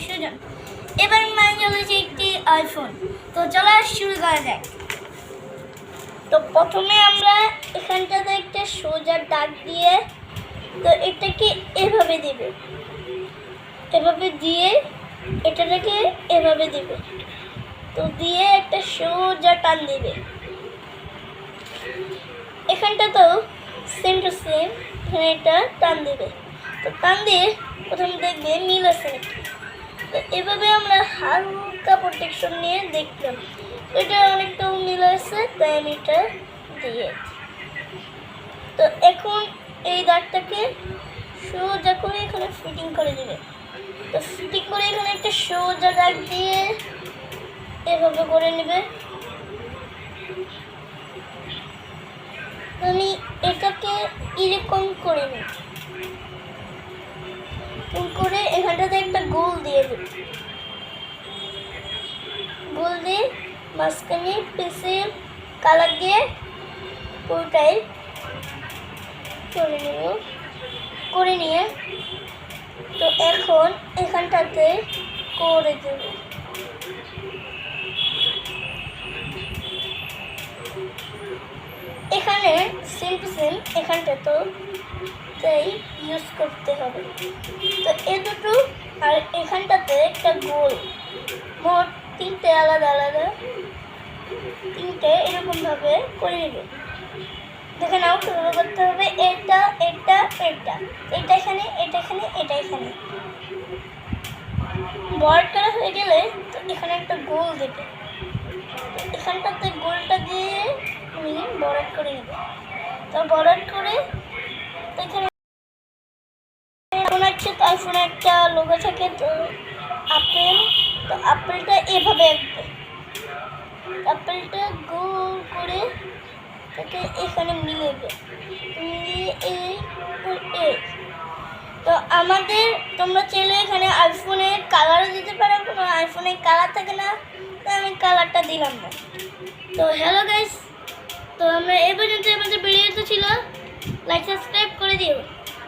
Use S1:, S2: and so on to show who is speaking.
S1: সুজন। এবার মানে চলেছে একটি আইফোন। তো চলো শুরু করা যাক। তো প্রথমে আমরা এখানটাতে একটা সোজা দাগ দিয়ে তো এটাকে এভাবে দেবে, এভাবে দিয়ে এটাকে এভাবে দেবে, তো দিয়ে একটা সোজা টান দেবে। এখানটা তো সেম টু সেম, এখানে একটা টান দেবে। তো টান দিয়ে প্রথমে দেখবে মিল আছে নাকি। তো এভাবে আমরা হালকা প্রোটেকশন নিয়ে দেখলাম এটা অনেকটা মিল আছে, তাই আমি এটা দিয়ে। তো এখন এই দাগটাকে সোজা করে এখানে ফিটিং করে দেবে। তো ফিটিং করে এখানে একটা সোজা দাগ দিয়ে এভাবে করে নেবে। আমি এটাকে এরকম করে নেব, করে এখানটাতে একটা গোল দিয়ে দেব। গোল দিয়ে মাঝখানে পেন্সিল কালার দিয়ে পুরোটাই করে নেব। করে নিয়ে তো এখন এখানটাতে করে দেব। এখানে সেম টু সেম এখানটা তো তাই ইউজ করতে হবে। তো এই দুটো আর এখানটাতে একটা গোল, মোট তিনটে আলাদা আলাদা তিনটে এরকমভাবে করে নেবে। দেখে নাও কীভাবে করতে হবে। এটা এটা এটা এটা এখানে, এটা এখানে, এটা এখানে। বর্ড করা হয়ে গেলে তো এখানে একটা গোল দেবে। এখানটাতে গোলটা দিয়ে আমি বর্ড করে নেব। তো বর্ড করে তো এখানে আইফোনে একটা লোগো থাকে, তো আপেল। তো আপেলটা এভাবে আঁকবে, আপেলটা গোল করে তাকে এখানে মিলেবে, মিলিয়ে এই। তো আমাদের তোমরা চাইলে এখানে আইফোনের কালারও দিতে পারো, কোনো আইফোনের কালার থাকে না, তো আমি কালারটা দিলাম না। তো হ্যালো গাইস, তো আমরা এই পর্যন্ত আমাদের ভিডিওতে ছিল। লাইক সাবস্ক্রাইব করে দিও।